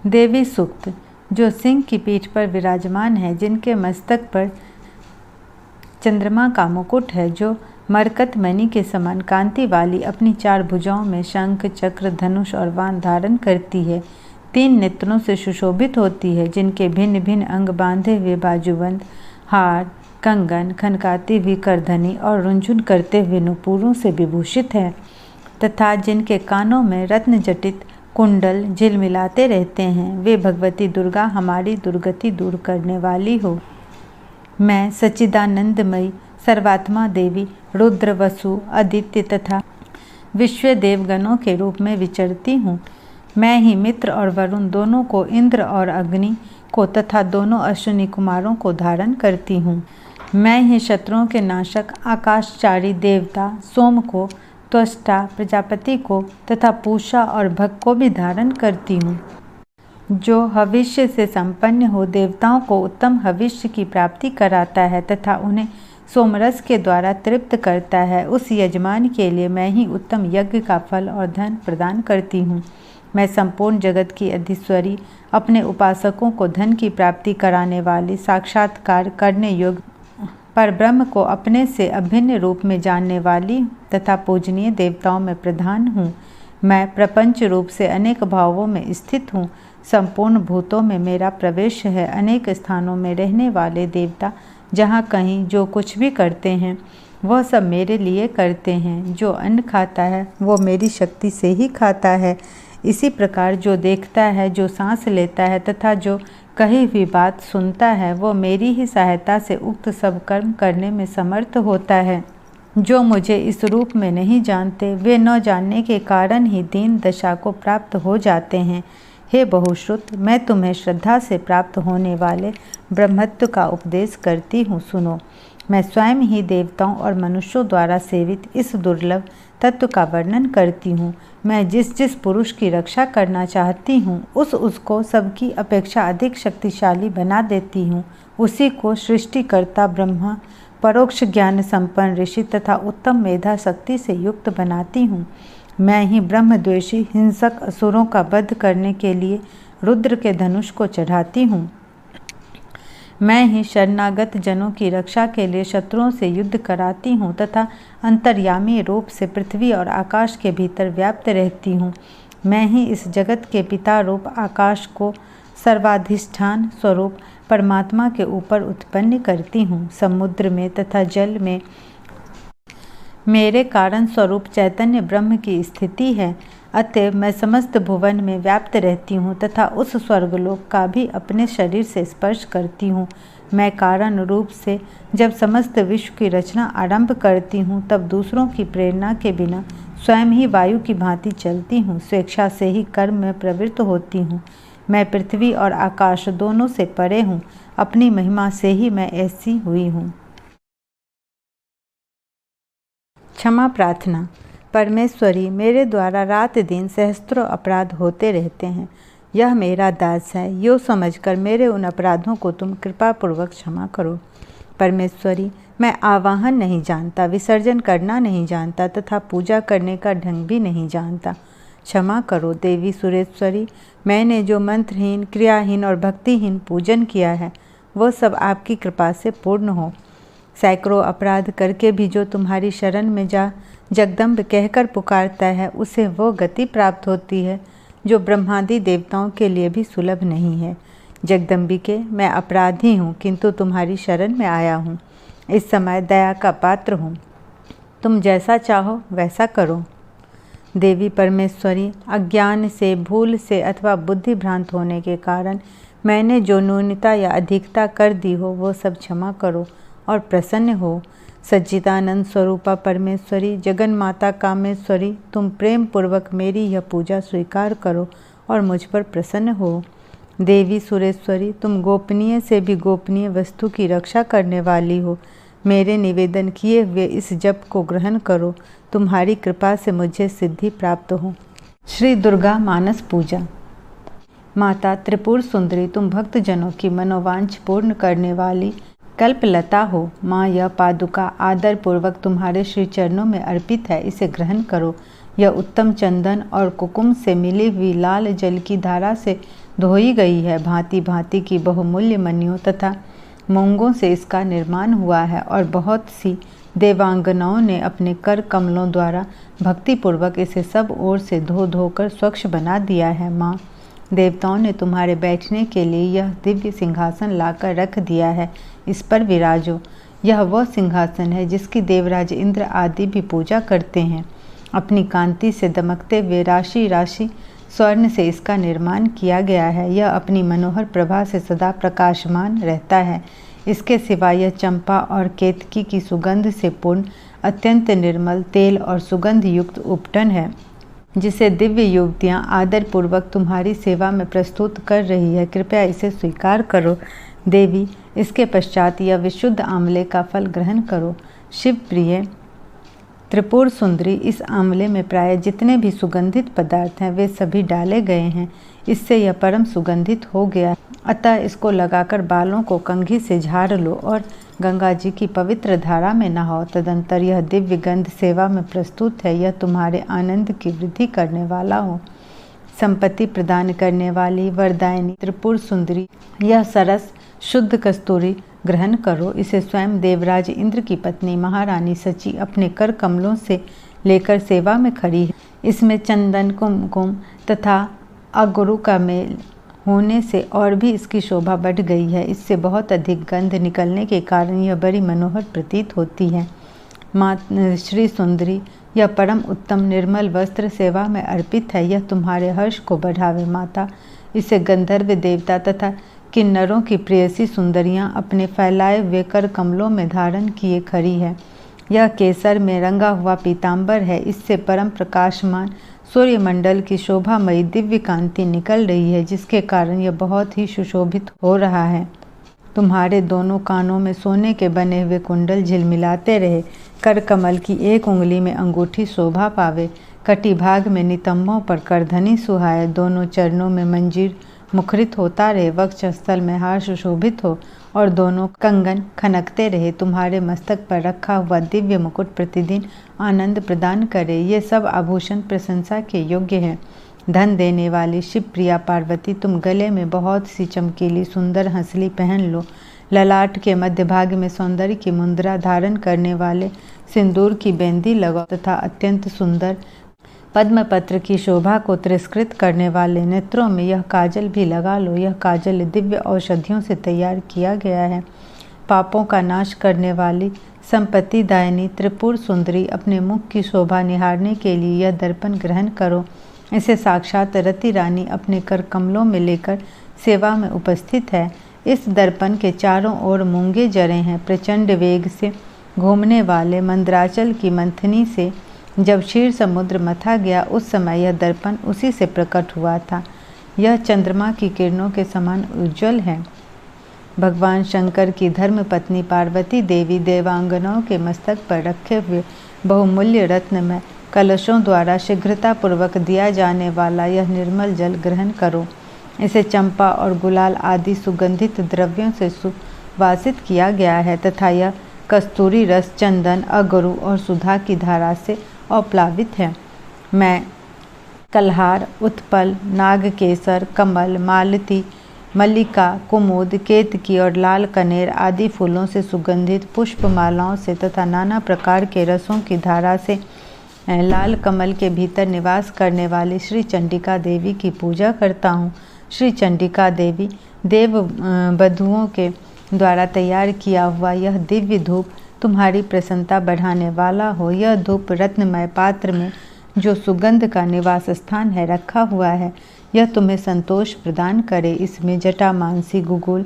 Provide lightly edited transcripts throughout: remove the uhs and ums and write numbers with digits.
देवी सूक्त। जो सिंह की पीठ पर विराजमान है, जिनके मस्तक पर चंद्रमा का मुकुट है, जो मरकत मणि के समान कांति वाली अपनी 4 भुजाओं में शंख, चक्र, धनुष और बाण धारण करती है, 3 नेत्रों से सुशोभित होती है, जिनके भिन्न भिन्न अंग बांधे हुए बाजूबंद, हार, कंगन, खनकाती हुई करधनी और रुंझुन करते हुए नुपुरों से विभूषित है, तथा जिनके कानों में रत्न जटित कुंडल झिलमिलाते रहते हैं, वे भगवती दुर्गा हमारी दुर्गति दूर करने वाली हो। मैं सच्चिदानंदमयी सर्वात्मा देवी रुद्र, वसु, आदित्य तथा विश्व देवगणों के रूप में विचरती हूँ। मैं ही मित्र और वरुण दोनों को, इंद्र और अग्नि को तथा दोनों अश्विनी कुमारों को धारण करती हूँ। मैं ही शत्रुओं के नाशक आकाशचारी देवता सोम को, त्वष्टा प्रजापति को तथा पूषा और भग को भी धारण करती हूँ। जो हविष्य से संपन्न हो, देवताओं को उत्तम हविष्य की प्राप्ति कराता है तथा उन्हें सोमरस के द्वारा तृप्त करता है, उस यजमान के लिए मैं ही उत्तम यज्ञ का फल और धन प्रदान करती हूँ। मैं संपूर्ण जगत की अधीश्वरी, अपने उपासकों को धन की प्राप्ति कराने वाली, साक्षात्कार करने योग्य पर ब्रह्म को अपने से अभिन्न रूप में जानने वाली तथा पूजनीय देवताओं में प्रधान हूँ। मैं प्रपंच रूप से अनेक भावों में स्थित हूँ। संपूर्ण भूतों में मेरा प्रवेश है। अनेक स्थानों में रहने वाले देवता जहाँ कहीं जो कुछ भी करते हैं, वह सब मेरे लिए करते हैं। जो अन्न खाता है, वो मेरी शक्ति से ही खाता है। इसी प्रकार जो देखता है, जो सांस लेता है तथा जो कही हुई बात सुनता है, वो मेरी ही सहायता से उक्त सब कर्म करने में समर्थ होता है। जो मुझे इस रूप में नहीं जानते, वे न जानने के कारण ही दीन दशा को प्राप्त हो जाते हैं। हे बहुश्रुत, मैं तुम्हें श्रद्धा से प्राप्त होने वाले ब्रह्मत्व का उपदेश करती हूँ, सुनो। मैं स्वयं ही देवताओं और मनुष्यों द्वारा सेवित इस दुर्लभ तत्व का वर्णन करती हूँ। मैं जिस जिस पुरुष की रक्षा करना चाहती हूँ, उसको सबकी अपेक्षा अधिक शक्तिशाली बना देती हूँ। उसी को सृष्टिकर्ता ब्रह्मा, परोक्ष ज्ञान संपन्न ऋषि तथा उत्तम मेधा शक्ति से युक्त बनाती हूँ। मैं ही ब्रह्मद्वेषी हिंसक असुरों का वध करने के लिए रुद्र के धनुष को चढ़ाती हूँ। मैं ही शरणागत जनों की रक्षा के लिए शत्रुओं से युद्ध कराती हूँ तथा अंतर्यामी रूप से पृथ्वी और आकाश के भीतर व्याप्त रहती हूँ। मैं ही इस जगत के पिता रूप आकाश को सर्वाधिष्ठान स्वरूप परमात्मा के ऊपर उत्पन्न करती हूँ। समुद्र में तथा जल में मेरे कारण स्वरूप चैतन्य ब्रह्म की स्थिति है। अतएव मैं समस्त भुवन में व्याप्त रहती हूँ तथा उस स्वर्गलोक का भी अपने शरीर से स्पर्श करती हूँ। मैं कारण रूप से जब समस्त विश्व की रचना आरंभ करती हूँ, तब दूसरों की प्रेरणा के बिना स्वयं ही वायु की भांति चलती हूँ। स्वेच्छा से ही कर्म में प्रवृत्त होती हूँ। मैं पृथ्वी और आकाश दोनों से परे हूँ। अपनी महिमा से ही मैं ऐसी हुई हूँ। क्षमा प्रार्थना। परमेश्वरी, मेरे द्वारा रात दिन सहस्त्रों अपराध होते रहते हैं। यह मेरा दास है, यो समझकर मेरे उन अपराधों को तुम कृपापूर्वक क्षमा करो। परमेश्वरी, मैं आवाहन नहीं जानता, विसर्जन करना नहीं जानता तथा पूजा करने का ढंग भी नहीं जानता। क्षमा करो देवी सुरेश्वरी, मैंने जो मंत्रहीन, क्रियाहीन और भक्तिहीन पूजन किया है, वह सब आपकी कृपा से पूर्ण हो। सैकड़ों अपराध करके भी जो तुम्हारी शरण में जा जगदम्ब कहकर पुकारता है, उसे वो गति प्राप्त होती है जो ब्रह्मादि देवताओं के लिए भी सुलभ नहीं है। जगदम्बिके, मैं अपराधी हूँ, किंतु तुम्हारी शरण में आया हूँ। इस समय दया का पात्र हूँ। तुम जैसा चाहो वैसा करो। देवी परमेश्वरी, अज्ञान से, भूल से अथवा बुद्धि भ्रांत होने के कारण मैंने जो न्यूनता या अधिकता कर दी हो, वो सब क्षमा करो और प्रसन्न हो। सच्चिदानंद स्वरूपा परमेश्वरी, जगन माता कामेश्वरी, तुम प्रेम पूर्वक मेरी यह पूजा स्वीकार करो और मुझ पर प्रसन्न हो। देवी सुरेश्वरी, तुम गोपनीय से भी गोपनीय वस्तु की रक्षा करने वाली हो। मेरे निवेदन किए हुए इस जप को ग्रहण करो। तुम्हारी कृपा से मुझे सिद्धि प्राप्त हो। श्री दुर्गा मानस पूजा। माता त्रिपुर सुंदरी, तुम भक्तजनों की मनोवांछ पूर्ण करने वाली कल्पलता हो। माँ, यह पादुका आदर पूर्वक तुम्हारे श्री चरणों में अर्पित है, इसे ग्रहण करो। यह उत्तम चंदन और कुकुम से मिली हुई लाल जल की धारा से धोई गई है। भांति भांति की बहुमूल्य मणियों तथा मूंगों से इसका निर्माण हुआ है और बहुत सी देवांगनाओं ने अपने कर कमलों द्वारा भक्तिपूर्वक इसे सब ओर से धो धोकर स्वच्छ बना दिया है। माँ, देवताओं ने तुम्हारे बैठने के लिए यह दिव्य सिंहासन लाकर रख दिया है, इस पर विराजो। यह वह सिंहासन है जिसकी देवराज इंद्र आदि भी पूजा करते हैं। अपनी कांति से दमकते हुए राशि राशि स्वर्ण से इसका निर्माण किया गया है। यह अपनी मनोहर प्रभा से सदा प्रकाशमान रहता है। इसके सिवा यह चंपा और केतकी की सुगंध से पूर्ण अत्यंत निर्मल तेल और सुगंध युक्त उपटन है, जिसे दिव्य युवतियाँ आदरपूर्वक तुम्हारी सेवा में प्रस्तुत कर रही है। कृपया इसे स्वीकार करो देवी। इसके पश्चात यह विशुद्ध आंवले का फल ग्रहण करो। शिव प्रिय त्रिपुर सुंदरी, इस आंवले में प्राय जितने भी सुगंधित पदार्थ हैं वे सभी डाले गए हैं। इससे यह परम सुगंधित हो गया, अतः इसको लगाकर बालों को कंघी से झाड़ लो और गंगा जी की पवित्र धारा में नहाओ। तदंतर यह दिव्य गंध सेवा में प्रस्तुत है। यह तुम्हारे आनंद की वृद्धि करने वाला हो। संपत्ति प्रदान करने वाली वरदायिनी त्रिपुर सुंदरी, यह सरस शुद्ध कस्तूरी ग्रहण करो। इसे स्वयं देवराज इंद्र की पत्नी महारानी सची अपने कर कमलों से लेकर सेवा में खड़ी है। इसमें चंदन, कुमकुम तथा अगुरु का मेल होने से और भी इसकी शोभा बढ़ गई है। इससे बहुत अधिक गंध निकलने के कारण यह बड़ी मनोहर प्रतीत होती है। माँ श्री सुंदरी, यह परम उत्तम निर्मल वस्त्र सेवा में अर्पित है। यह तुम्हारे हर्ष को बढ़ावे माता। इसे गंधर्व देवता तथा किन्नरों की प्रेयसी सुंदरियां अपने फैलाए हुए कर कमलों में धारण किए खड़ी है। यह केसर में रंगा हुआ पीताम्बर है। इससे परम प्रकाशमान सूर्यमंडल की शोभामयी दिव्य कांति निकल रही है, जिसके कारण यह बहुत ही सुशोभित हो रहा है। तुम्हारे दोनों कानों में सोने के बने हुए कुंडल झिलमिलाते रहे। कर कमल की एक उंगली में अंगूठी शोभा पावे। कटिभाग में नितंबों पर करधनी सुहाए। दोनों चरणों में मंजीर मुखरित होता रहे। वक्षस्थल में हार सुशोभित हो और दोनों कंगन खनकते रहे। तुम्हारे मस्तक पर रखा हुआ दिव्य मुकुट प्रतिदिन आनंद प्रदान करे। ये सब आभूषण प्रशंसा के योग्य हैं। धन देने वाली शिवप्रिया पार्वती, तुम गले में बहुत सी चमकीली सुंदर हंसली पहन लो। ललाट के मध्य भाग में सौंदर्य की मुद्रा धारण करने वाले सिंदूर की बेंदी लगाओ तथा अत्यंत सुंदर पद्मपत्र की शोभा को तिरस्कृत करने वाले नेत्रों में यह काजल भी लगा लो। यह काजल दिव्य औषधियों से तैयार किया गया है। पापों का नाश करने वाली संपत्ति दायिनी त्रिपुर सुंदरी, अपने मुख की शोभा निहारने के लिए यह दर्पण ग्रहण करो। इसे साक्षात रति रानी अपने कर कमलों में लेकर सेवा में उपस्थित है। इस दर्पण के चारों ओर मूंगे जरे हैं। प्रचंड वेग से घूमने वाले मंदराचल की मंथनी से जब क्षीर समुद्र मथा गया, उस समय यह दर्पण उसी से प्रकट हुआ था। यह चंद्रमा की किरणों के समान उज्ज्वल है। भगवान शंकर की धर्मपत्नी पार्वती देवी देवांगनाओं के मस्तक पर रखे हुए बहुमूल्य रत्न में कलशों द्वारा शीघ्रतापूर्वक दिया जाने वाला यह निर्मल जल ग्रहण करो। इसे चंपा और गुलाल आदि सुगंधित द्रव्यों से सुवासित किया गया है तथा यह कस्तूरी रस, चंदन, अगरू और सुधा की धारा से अप्लावित है। मैं कल्हार, उत्पल, नागकेसर, कमल, मालती, मल्लिका, कुमुद, केतकी और लाल कनेर आदि फूलों से सुगंधित पुष्पमालाओं से तथा नाना प्रकार के रसों की धारा से लाल कमल के भीतर निवास करने वाली श्री चंडिका देवी की पूजा करता हूँ। श्री चंडिका देवी देव बधुओं के द्वारा तैयार किया हुआ यह दिव्य धूप तुम्हारी प्रसन्नता बढ़ाने वाला हो। यह धूप रत्नमय पात्र में जो सुगंध का निवास स्थान है रखा हुआ है, यह तुम्हें संतोष प्रदान करे। इसमें जटामांसी, गुगुल,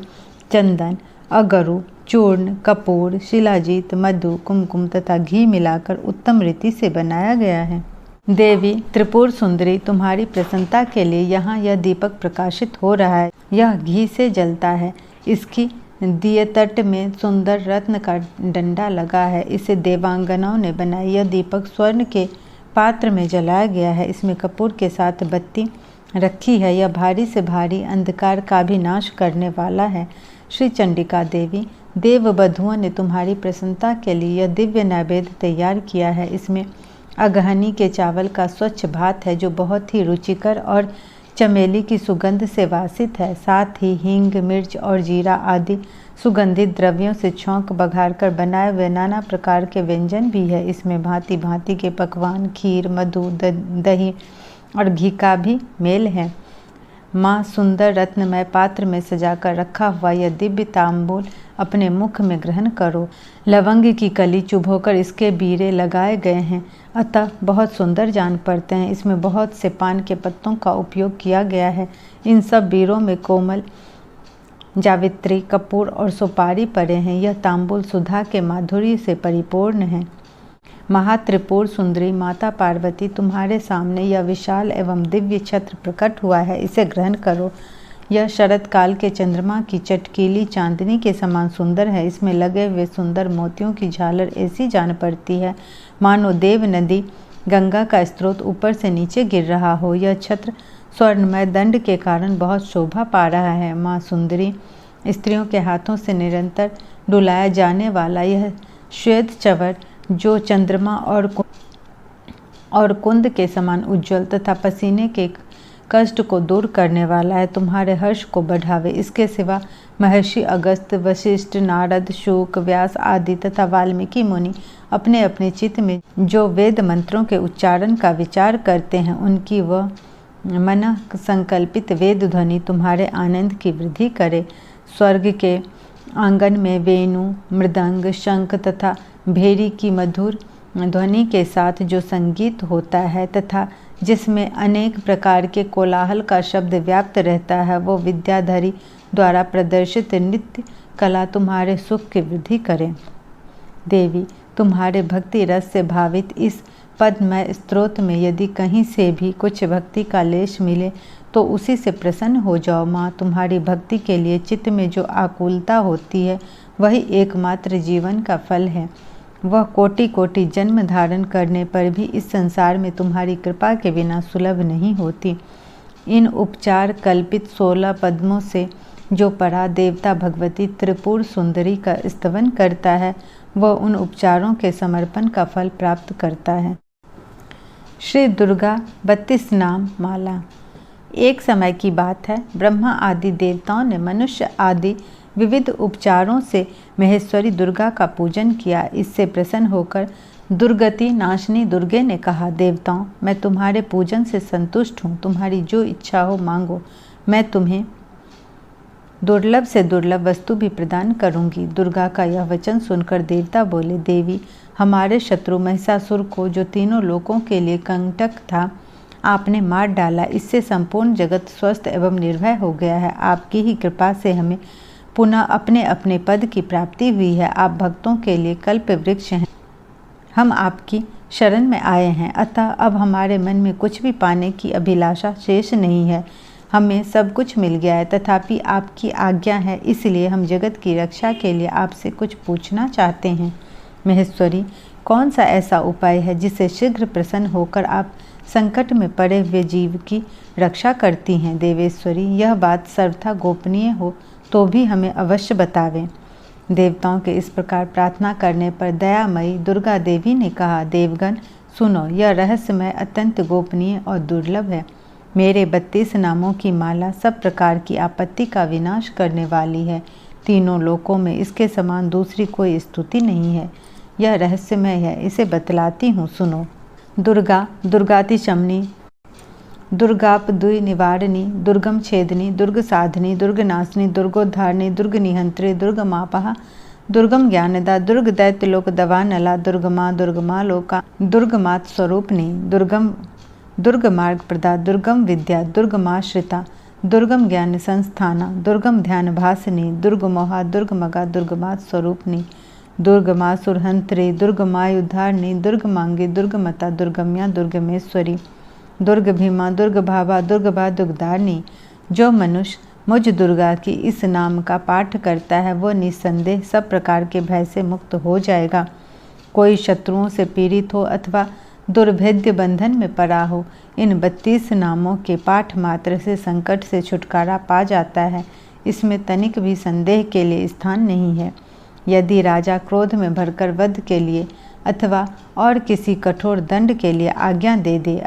चंदन, अगरू, चूर्ण, कपूर, शिलाजीत, मधु, कुमकुम तथा घी मिलाकर उत्तम रीति से बनाया गया है। देवी त्रिपुर सुंदरी, तुम्हारी प्रसन्नता के लिए यहाँ यह दीपक प्रकाशित हो रहा है। यह घी से जलता है। इसकी दिए तट में सुंदर रत्न का डंडा लगा है। इसे देवांगनाओं ने बनाया। यह दीपक स्वर्ण के पात्र में जलाया गया है। इसमें कपूर के साथ बत्ती रखी है। यह भारी से भारी अंधकार का भी नाश करने वाला है। श्री चंडिका देवी देव बधुओं ने तुम्हारी प्रसन्नता के लिए यह दिव्य नैवेद्य तैयार किया है। इसमें अगहनी के चावल का स्वच्छ भात है जो बहुत ही रुचिकर और चमेली की सुगंध से वासित है। साथ ही हींग, मिर्च और जीरा आदि सुगंधित द्रव्यों से छौंक बघार कर बनाए हुए नाना प्रकार के व्यंजन भी है। इसमें भांति भांति के पकवान, खीर, मधु, दही और घी का भी मेल है। माँ सुंदर रत्नमय पात्र में सजाकर रखा हुआ यह दिव्य तांबूल अपने मुख में ग्रहण करो। लवंग की कली चुभोकर इसके बीरे लगाए गए हैं, अतः बहुत सुंदर जान पड़ते हैं। इसमें बहुत से पान के पत्तों का उपयोग किया गया है। इन सब बीरों में कोमल जावित्री, कपूर और सुपारी पड़े हैं। यह तांबूल सुधा के माधुर्य से परिपूर्ण है। महात्रिपुर सुंदरी माता पार्वती, तुम्हारे सामने यह विशाल एवं दिव्य छत्र प्रकट हुआ है, इसे ग्रहण करो। यह शरद काल के चंद्रमा की चटकीली चांदनी के समान सुंदर है। इसमें लगे हुए सुंदर मोतियों की झालर ऐसी जान पड़ती है मानो देव नदी गंगा का स्रोत ऊपर से नीचे गिर रहा हो। यह छत्र स्वर्णमय दंड के कारण बहुत शोभा पा रहा है। माँ सुंदरी स्त्रियों के हाथों से निरंतर डुलाया जाने वाला यह श्वेत चवर जो चंद्रमा और कुंद के समान उज्ज्वल तथा पसीने के कष्ट को दूर करने वाला है, तुम्हारे हर्ष को बढ़ावे। इसके सिवा महर्षि अगस्त, वशिष्ठ, नारद, शूक, व्यास आदि तथा वाल्मीकि मुनि अपने अपने चित्त में जो वेद मंत्रों के उच्चारण का विचार करते हैं, उनकी वह मन संकल्पित वेद ध्वनि तुम्हारे आनंद की वृद्धि करे। स्वर्ग के आंगन में वेणु, मृदंग, शंख तथा भेरी की मधुर ध्वनि के साथ जो संगीत होता है तथा जिसमें अनेक प्रकार के कोलाहल का शब्द व्याप्त रहता है, वो विद्याधरी द्वारा प्रदर्शित नृत्य कला तुम्हारे सुख की वृद्धि करे। देवी, तुम्हारे भक्ति रस से भावित इस पद्ममय स्त्रोत में यदि कहीं से भी कुछ भक्ति का लेश मिले तो उसी से प्रसन्न हो जाओ। माँ, तुम्हारी भक्ति के लिए चित्त में जो आकुलता होती है वही एकमात्र जीवन का फल है। वह कोटि कोटि जन्म धारण करने पर भी इस संसार में तुम्हारी कृपा के बिना सुलभ नहीं होती। इन उपचार कल्पित 16 पद्मों से जो परा देवता भगवती त्रिपुर सुंदरी का स्तवन करता है, वह उन उपचारों के समर्पण का फल प्राप्त करता है। श्री दुर्गा 32 नाम माला। एक समय की बात है, ब्रह्मा आदि देवताओं ने मनुष्य आदि विविध उपचारों से महेश्वरी दुर्गा का पूजन किया। इससे प्रसन्न होकर दुर्गति नाशनी दुर्गे ने कहा, देवताओं, मैं तुम्हारे पूजन से संतुष्ट हूँ। तुम्हारी जो इच्छा हो मांगो, मैं तुम्हें दुर्लभ से दुर्लभ वस्तु भी प्रदान करूँगी। दुर्गा का यह वचन सुनकर देवता बोले, देवी, हमारे शत्रु महिषासुर को, जो तीनों लोकों के लिए कंटक था, आपने मार डाला। इससे संपूर्ण जगत स्वस्थ एवं निर्भय हो गया है। आपकी ही कृपा से हमें पुनः अपने अपने पद की प्राप्ति हुई है। आप भक्तों के लिए कल्प वृक्ष हैं। हम आपकी शरण में आए हैं, अतः अब हमारे मन में कुछ भी पाने की अभिलाषा शेष नहीं है। हमें सब कुछ मिल गया है, तथापि आपकी आज्ञा है, इसलिए हम जगत की रक्षा के लिए आपसे कुछ पूछना चाहते हैं। महेश्वरी, कौन सा ऐसा उपाय है जिससे शीघ्र प्रसन्न होकर आप संकट में पड़े हुए जीव की रक्षा करती हैं? देवेश्वरी, यह बात सर्वथा गोपनीय हो तो भी हमें अवश्य बतावें। देवताओं के इस प्रकार प्रार्थना करने पर दयामयी दुर्गा देवी ने कहा, देवगण सुनो, यह रहस्यमय अत्यंत गोपनीय और दुर्लभ है। मेरे 32 नामों की माला सब प्रकार की आपत्ति का विनाश करने वाली है। तीनों लोकों में इसके समान दूसरी कोई स्तुति नहीं है। यह रहस्यमय है, इसे बतलाती हूँ, सुनो। दुर्गा, दुर्गातिशमनी, दुर्गापद्वि निवारिणी, दुर्गम छेदनी, दुर्ग साधनी, दुर्ग नाशनी, दुर्गोद्धारिणी, दुर्ग निहंत्री, दुर्गमापहा, दुर्गम ज्ञानदा, दुर्ग दैत्यलोक दवानला, दुर्गमा, दुर्गमा लोका, दुर्गमात स्वरूपनी, दुर्ग मार्ग प्रदा, दुर्गम विद्या, दुर्गमाश्रिता, दुर्गम ज्ञान संस्थाना, दुर्गम ध्यान भासिनी, दुर्गमोहा, दुर्गमगा, दुर्गमात स्वरूपनी, दुर्गमा सुरहंत्री, दुर्गमायुद्धारिणी, दुर्गमांगी, दुर्गमता, दुर्गम्या, दुर्गमेश्वरी, दुर्ग भीमा, दुर्ग भाभा, दुर्गभा, दुर्गदारिणी। जो मनुष्य मुझ दुर्गा की इस नाम का पाठ करता है, वह निस्संदेह सब प्रकार के भय से मुक्त हो जाएगा। कोई शत्रुओं से पीड़ित हो अथवा दुर्भेद्य बंधन में पड़ा हो, इन 32 नामों के पाठ मात्र से संकट से छुटकारा पा जाता है। इसमें तनिक भी संदेह के लिए स्थान नहीं है। यदि राजा क्रोध में भरकर वध के लिए अथवा और किसी कठोर दंड के लिए आज्ञा दे दे,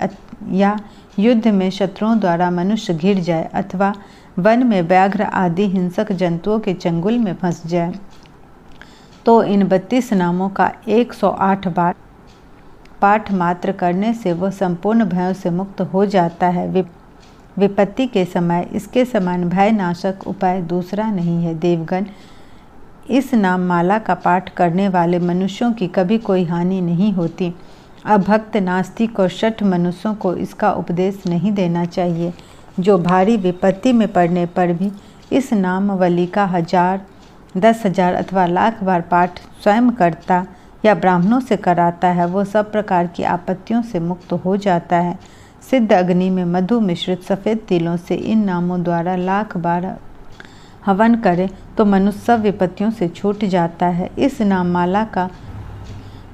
या युद्ध में शत्रुओं द्वारा मनुष्य घिर जाए, अथवा वन में व्याघ्र आदि हिंसक जंतुओं के चंगुल में फंस जाए, तो इन 32 नामों का 108 बार पाठ मात्र करने से वह संपूर्ण भयों से मुक्त हो जाता है। विपत्ति के समय इसके समान भयनाशक उपाय दूसरा नहीं है। देवगण, इस नाम माला का पाठ करने वाले मनुष्यों की कभी कोई हानि नहीं होती। अभक्त, नास्तिक और शठ मनुष्यों को इसका उपदेश नहीं देना चाहिए। जो भारी विपत्ति में पड़ने पर भी इस नामवली का 1000, 10,000 अथवा लाख बार पाठ स्वयं करता या ब्राह्मणों से कराता है, वो सब प्रकार की आपत्तियों से मुक्त हो जाता है। सिद्ध अग्नि में मधु मिश्रित सफ़ेद तिलों से इन नामों द्वारा लाख बार हवन करे तो मनुष्य सब विपत्तियों से छूट जाता है। इस नाम माला का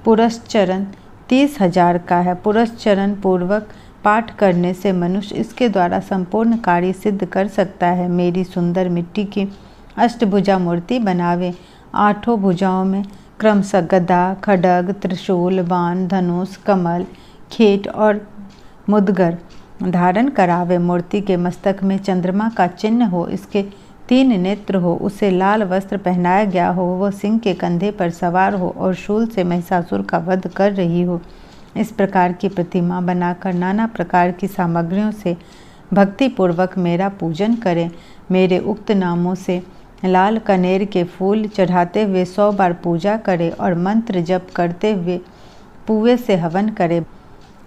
पुरस्चरण 30,000 का है। पुरस्चरण पूर्वक पाठ करने से मनुष्य इसके द्वारा संपूर्ण कार्य सिद्ध कर सकता है। मेरी सुंदर मिट्टी की अष्टभुजा मूर्ति बनावे। 8 भुजाओं में क्रमशः गदा, खड्ग, त्रिशूल, बाण, धनुष, कमल, खेट और मुदगर धारण करावे। मूर्ति के मस्तक में चंद्रमा का चिन्ह हो, इसके 3 नेत्र हो, उसे लाल वस्त्र पहनाया गया हो, वह सिंह के कंधे पर सवार हो और शूल से महिषासुर का वध कर रही हो। इस प्रकार की प्रतिमा बनाकर नाना प्रकार की सामग्रियों से भक्तिपूर्वक मेरा पूजन करें। मेरे उक्त नामों से लाल कनेर के फूल चढ़ाते हुए 100 बार पूजा करे और मंत्र जप करते हुए पुए से हवन करे।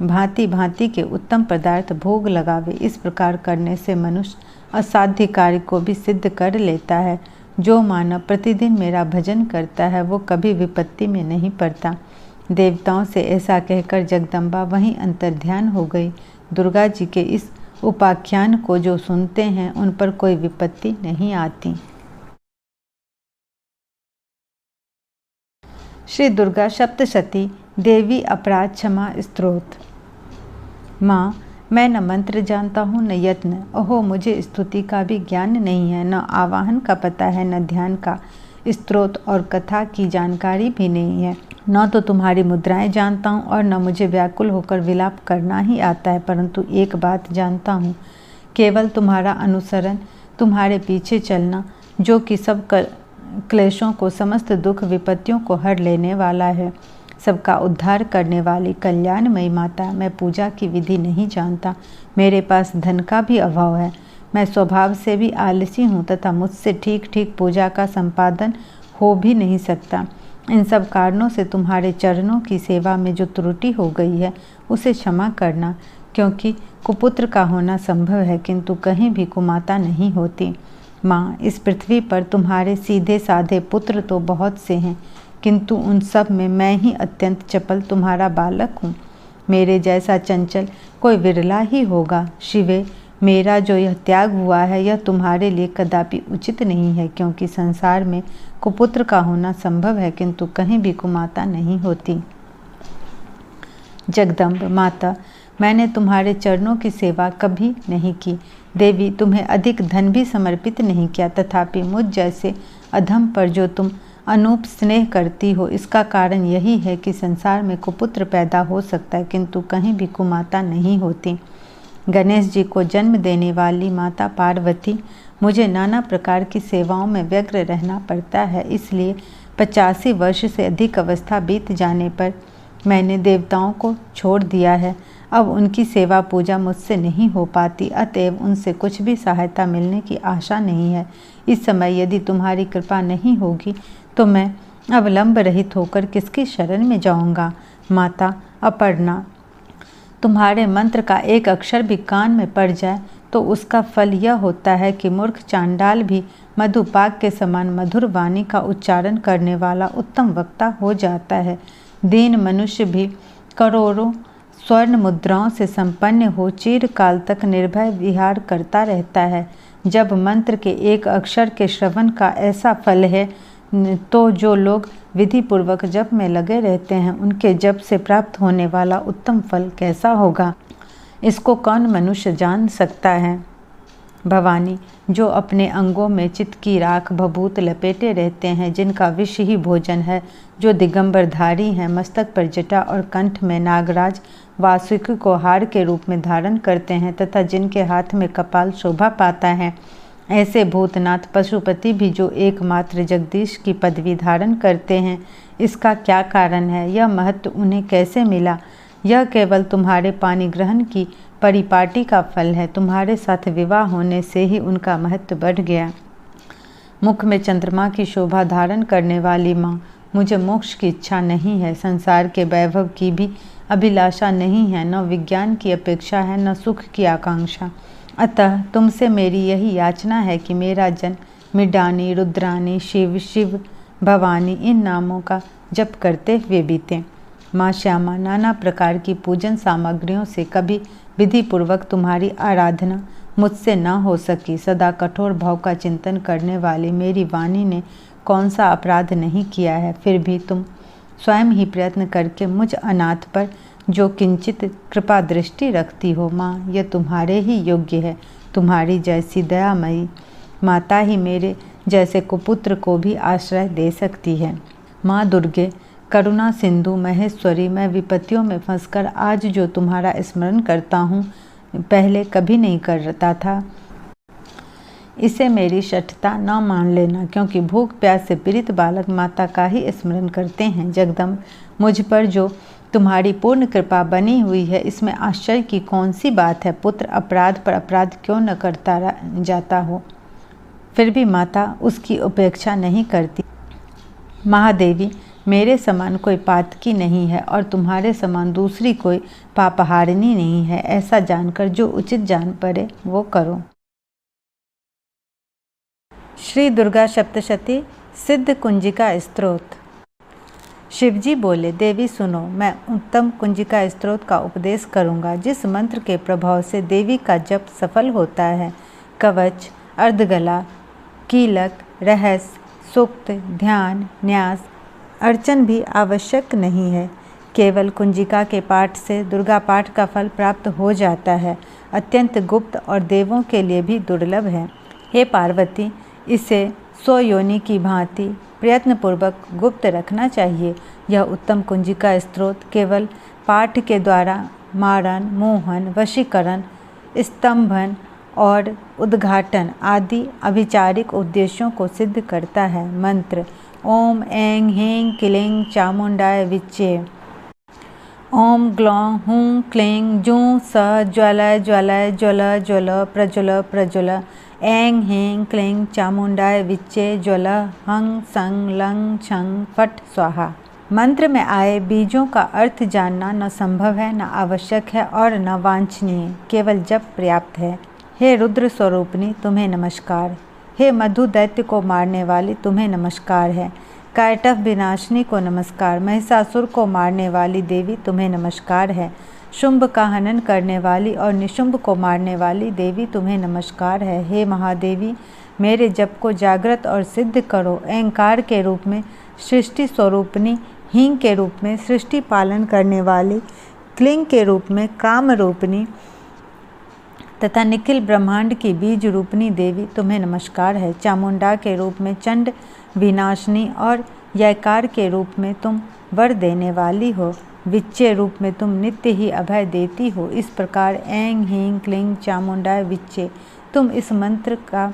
भांति भांति के उत्तम पदार्थ भोग लगावे। इस प्रकार करने से मनुष्य असाध्य कार्य को भी सिद्ध कर लेता है। जो मानव प्रतिदिन मेरा भजन करता है वो कभी विपत्ति में नहीं पड़ता। देवताओं से ऐसा कहकर जगदम्बा वहीं अंतर्ध्यान हो गई। दुर्गा जी के इस उपाख्यान को जो सुनते हैं उन पर कोई विपत्ति नहीं आती। श्री दुर्गा सप्तशती देवी अपराध क्षमा स्तोत्र। माँ, मैं न मंत्र जानता हूँ न यत्न। ओहो, मुझे स्तुति का भी ज्ञान नहीं है, न आवाहन का पता है, न ध्यान का। स्तोत्र और कथा की जानकारी भी नहीं है। न तो तुम्हारी मुद्राएं जानता हूँ और न मुझे व्याकुल होकर विलाप करना ही आता है। परंतु एक बात जानता हूँ, केवल तुम्हारा अनुसरण, तुम्हारे पीछे चलना, जो कि सब क्लेशों को, समस्त दुख विपत्तियों को हर लेने वाला है, सबका उद्धार करने वाली कल्याणमयी माता। मैं पूजा की विधि नहीं जानता। मेरे पास धन का भी अभाव है। मैं स्वभाव से भी आलसी हूँ तथा मुझसे ठीक ठीक पूजा का संपादन हो भी नहीं सकता। इन सब कारणों से तुम्हारे चरणों की सेवा में जो त्रुटि हो गई है उसे क्षमा करना, क्योंकि कुपुत्र का होना संभव है किंतु कहीं भी कुमाता नहीं होती। माँ, इस पृथ्वी पर तुम्हारे सीधे साधे पुत्र तो बहुत से हैं, किंतु उन सब में मैं ही अत्यंत चपल तुम्हारा बालक हूँ। मेरे जैसा चंचल कोई विरला ही होगा। शिवे, मेरा जो यह त्याग हुआ है यह तुम्हारे लिए कदापि उचित नहीं है, क्योंकि संसार में कुपुत्र का होना संभव है किंतु कहीं भी कुमाता नहीं होती। जगदम्ब माता, मैंने तुम्हारे चरणों की सेवा कभी नहीं की। देवी, तुम्हें अधिक धन भी समर्पित नहीं किया, तथापि मुझ जैसे अधम पर जो तुम अनूप स्नेह करती हो, इसका कारण यही है कि संसार में कुपुत्र पैदा हो सकता है किंतु कहीं भी कुमाता नहीं होती। गणेश जी को जन्म देने वाली माता पार्वती, मुझे नाना प्रकार की सेवाओं में व्यग्र रहना पड़ता है, इसलिए 85 वर्ष से अधिक अवस्था बीत जाने पर मैंने देवताओं को छोड़ दिया है। अब उनकी सेवा पूजा मुझसे नहीं हो पाती, अतएव उनसे कुछ भी सहायता मिलने की आशा नहीं है। इस समय यदि तुम्हारी कृपा नहीं होगी तो मैं अवलंब रहित होकर किसकी शरण में जाऊंगा। माता अपर्णा, तुम्हारे मंत्र का एक अक्षर भी कान में पड़ जाए तो उसका फल यह होता है कि मूर्ख चांडाल भी मधुपाक के समान मधुर वाणी का उच्चारण करने वाला उत्तम वक्ता हो जाता है। दीन मनुष्य भी करोड़ों स्वर्ण मुद्राओं से संपन्न हो चिरकाल तक निर्भय विहार करता रहता है। जब मंत्र के एक अक्षर के श्रवण का ऐसा फल है तो जो लोग विधि पूर्वक जप में लगे रहते हैं उनके जप से प्राप्त होने वाला उत्तम फल कैसा होगा, इसको कौन मनुष्य जान सकता है। भवानी, जो अपने अंगों में चित्त की राख भभूत लपेटे रहते हैं, जिनका विष ही भोजन है, जो दिगंबरधारी हैं, मस्तक पर जटा और कंठ में नागराज वासुकी को हार के रूप में धारण करते हैं तथा जिनके हाथ में कपाल शोभा पाता है, ऐसे भूतनाथ पशुपति भी जो एकमात्र जगदीश की पदवी धारण करते हैं, इसका क्या कारण है? यह महत्व उन्हें कैसे मिला? यह केवल तुम्हारे पानी ग्रहण की परिपाटी का फल है। तुम्हारे साथ विवाह होने से ही उनका महत्व बढ़ गया। मुख में चंद्रमा की शोभा धारण करने वाली माँ, मुझे मोक्ष की इच्छा नहीं है, संसार के वैभव की भी अभिलाषा नहीं है, न विज्ञान की अपेक्षा है, न सुख की आकांक्षा। अतः तुमसे मेरी यही याचना है कि मेरा जन्म मृडानी, रुद्रानी, शिव, शिव, भवानी इन नामों का जप करते हुए बीते। माँ श्यामा, नाना प्रकार की पूजन सामग्रियों से कभी विधि पूर्वक तुम्हारी आराधना मुझसे न हो सकी। सदा कठोर भाव का चिंतन करने वाली मेरी वाणी ने कौन सा अपराध नहीं किया है, फिर भी तुम स्वयं ही प्रयत्न करके मुझ अनाथ पर जो किंचित कृपा दृष्टि रखती हो। माँ, यह तुम्हारे ही योग्य है। तुम्हारी जैसी दयामयी माता ही मेरे जैसे कुपुत्र को भी आश्रय दे सकती है। माँ दुर्गे, करुणा सिंधु महेश्वरी, मैं विपत्तियों में फंसकर आज जो तुम्हारा स्मरण करता हूँ, पहले कभी नहीं करता था। इसे मेरी शठता न मान लेना, क्योंकि भूख प्यास से पीड़ित बालक माता का ही स्मरण करते हैं। जगदम्ब, मुझ पर जो तुम्हारी पूर्ण कृपा बनी हुई है, इसमें आश्चर्य की कौन सी बात है? पुत्र अपराध पर अपराध क्यों न करता जाता हो, फिर भी माता उसकी उपेक्षा नहीं करती। महादेवी, मेरे समान कोई पातकी नहीं है और तुम्हारे समान दूसरी कोई पापहारिणी नहीं है। ऐसा जानकर जो उचित जान पड़े वो करो। श्री दुर्गा सप्तशती सिद्ध कुंजिका स्तोत्र। शिवजी बोले, देवी सुनो, मैं उत्तम कुंजिका स्तोत्र का उपदेश करूंगा, जिस मंत्र के प्रभाव से देवी का जप सफल होता है। कवच, अर्धगला, कीलक, रहस्य, सूक्त, ध्यान, न्यास, अर्चन भी आवश्यक नहीं है। केवल कुंजिका के पाठ से दुर्गा पाठ का फल प्राप्त हो जाता है। अत्यंत गुप्त और देवों के लिए भी दुर्लभ है। हे पार्वती, इसे 100 योनि की भांति प्रयत्नपूर्वक गुप्त रखना चाहिए। यह उत्तम कुंजिका स्तोत्र केवल पाठ के द्वारा मारण, मोहन, वशीकरण, स्तंभन और उद्घाटन आदि अभिचारिक उद्देश्यों को सिद्ध करता है। मंत्र: ओम ऐं ह्रीं क्लीं चामुंडाय विच्चे। ओम ग्लौं हूं क्लीं जूं स ज्वलय ज्वलय ज्वल ज्वल प्रज्वल प्रज्वल। ऐं ह्रीं क्लीं चामुंडाय विच्चे ज्वल हं सं लं छं फट स्वाहा। मंत्र में आए बीजों का अर्थ जानना न संभव है, न आवश्यक है और न वांछनीय, केवल जप पर्याप्त है। हे रुद्र स्वरूपिणी, तुम्हें नमस्कार। हे मधु दैत्य को मारने वाली, तुम्हें नमस्कार है। कैटभ विनाशिनी को नमस्कार। महिषासुर को मारने वाली देवी, तुम्हें नमस्कार है। शुंभ का हनन करने वाली और निशुंभ को मारने वाली देवी, तुम्हें नमस्कार है। हे महादेवी, मेरे जप को जागृत और सिद्ध करो। ऐंकार के रूप में सृष्टि स्वरूपिणी, हींग के रूप में सृष्टि पालन करने वाली, क्लीं के रूप में काम रूपिणी तथा निखिल ब्रह्मांड की बीज रूपनी देवी, तुम्हें नमस्कार है। चामुंडा के रूप में चंड विनाशिनी और यकार के रूप में तुम वर देने वाली हो। विच्चे रूप में तुम नित्य ही अभय देती हो। इस प्रकार ऐं ह्रीं क्लीं चामुंडाय विच्चे, तुम इस मंत्र का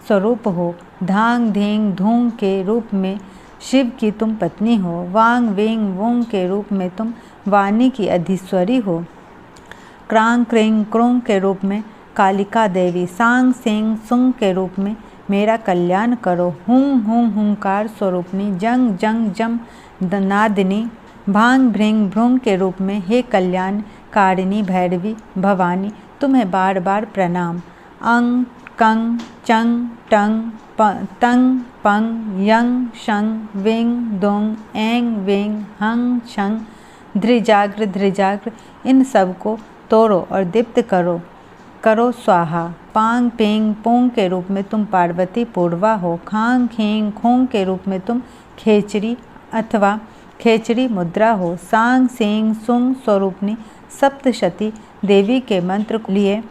स्वरूप हो। धांग धींग धूंग के रूप में शिव की तुम पत्नी हो। वांग वेंग वोंग के रूप में तुम वाणी की अधीश्वरी हो। क्रांग क्रिंग क्रोंग के रूप में कालिका देवी। सांग सेंग सुंग के रूप में मेरा कल्याण करो। हुं हुं हुंकार स्वरूपनी, जंग जंग जम नादिनी, भांग भृंग भ्रुंग के रूप में हे कल्याण कारिणी भैरवी भवानी, तुम्हें बार बार प्रणाम। अंग कंग चंग टंग तंग पंग यंग शंग विंग दोंग ऐंग वेंग हंग छंग ध्रिजाग्र ध्रिजाग्र, इन सब को तोड़ो और दीप्त करो स्वाहा। पांग पेंग पोंग के रूप में तुम पार्वती पूर्वा हो। खांग खींग खोंग के रूप में तुम खेचरी अथवा खेचरी मुद्रा हो। सांग सेंग सुंग स्वरूपनी सप्तशती देवी के मंत्र को लिए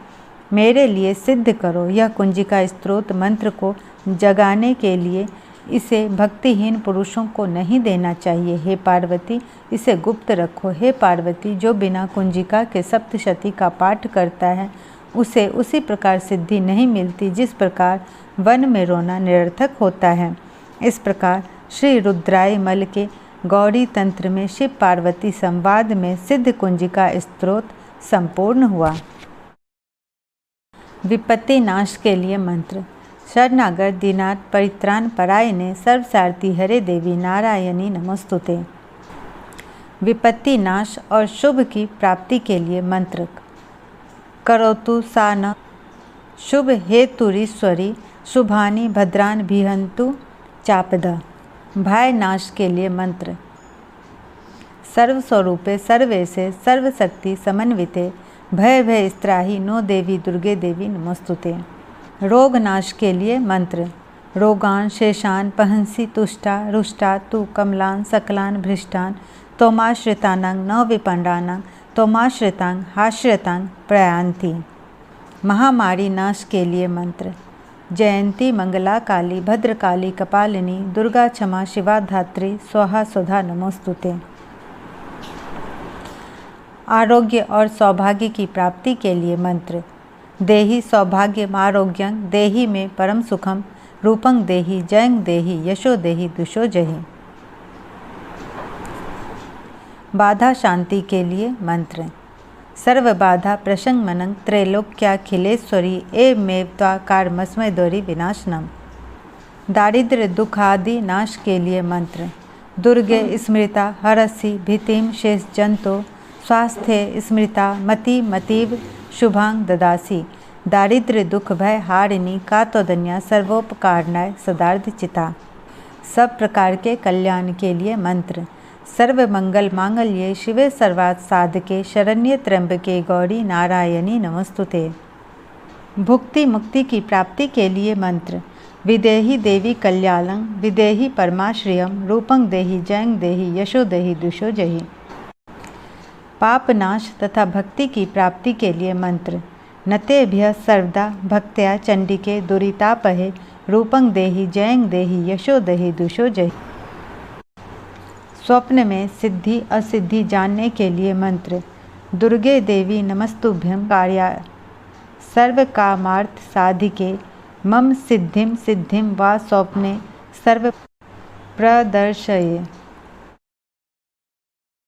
मेरे लिए सिद्ध करो। यह कुंजिका स्तोत्र मंत्र को जगाने के लिए इसे भक्तिहीन पुरुषों को नहीं देना चाहिए। हे पार्वती, इसे गुप्त रखो। हे पार्वती, जो बिना कुंजिका के सप्तशती का पाठ करता है उसे उसी प्रकार सिद्धि नहीं मिलती जिस प्रकार वन में रोना निरर्थक होता है। इस प्रकार श्री रुद्राय मल के गौड़ी तंत्र में शिव पार्वती संवाद में सिद्ध कुंजिका स्तोत्र संपूर्ण हुआ। विपत्ति नाश के लिए मंत्र। शरणागत दीनाथ परित्राण परायणे सर्वसारथी हरे देवी नारायणी नमोस्तुते। विपत्ति नाश और शुभ की प्राप्ति के लिए मंत्र। करोतु सा न शुभ हेतुरीश्वरी शुभानि भद्रान भिहंतु चापदा। भय नाश के लिए मंत्र। सर्वस्वरूपे सर्वेशे सर्वशक्ति समन्विते भय भय स्त्राहि नो देवी दुर्गे देवी नमोस्तुते। रोग नाश के लिए मंत्र। रोगान शेषान पहंसी तुष्टा रुष्टा तु कमलान सकलान भ्रष्टान तोमाश्रितानां न विपंडानां तोमाश्रितांग हाश्रितांग प्रयांति। महामारी नाश के लिए मंत्र। जयंती मंगला काली भद्रकाली कपालिनी दुर्गा क्षमा शिवा धात्री स्वाहा सुधा नमोस्तुते। आरोग्य और सौभाग्य की प्राप्ति के लिए मंत्र। देहि सौभाग्यम आरोग्यं देहि में परम सुखम रूपं देहि जयं देहि यशो देहि दुषो जहि। बाधा शांति के लिए मंत्र। सर्व बाधा प्रशंगमनं त्रैलोक्याखिलेश्वरी एवमेव त्वाकारमस्मै दौरी विनाशनम। दारिद्र्य दुख आदि नाश के लिए मंत्र। दुर्गे स्मृता हरसि भीतिम शेष जंतो स्वास्थ्य स्मृता मति मतीव शुभांग ददासी। दारिद्र्य दुख भय हारिणी कातोदन्या सर्वोपकारणाय सदार्थ चिता। सब प्रकार के कल्याण के लिए मंत्र। सर्व मंगल मांगल्ये शिवे सर्वार्थ साधके शरण्ये त्र्यंबके गौरी नारायणी नमोस्तुते। भुक्ति मुक्ति की प्राप्ति के लिए मंत्र। विदेहि देवी कल्याणं विदेहि परमाश्रियं रूपं देहि जयं देहि यशो देहि दुषो जहि। पाप नाश तथा भक्ति की प्राप्ति के लिए मंत्र। नतेभ्य सर्वदा भक्त्या चंडिके दुरितापहे रूपं देहि जयं देहि यशो देहि दुषो जहि। स्वप्न में सिद्धि असिद्धि जानने के लिए मंत्र। दुर्गे देवी नमस्तुभ्यं कार्या सर्व कामार्थ साधिके मम सिद्धिम सिद्धिम वा स्वप्ने सर्व प्रदर्शये।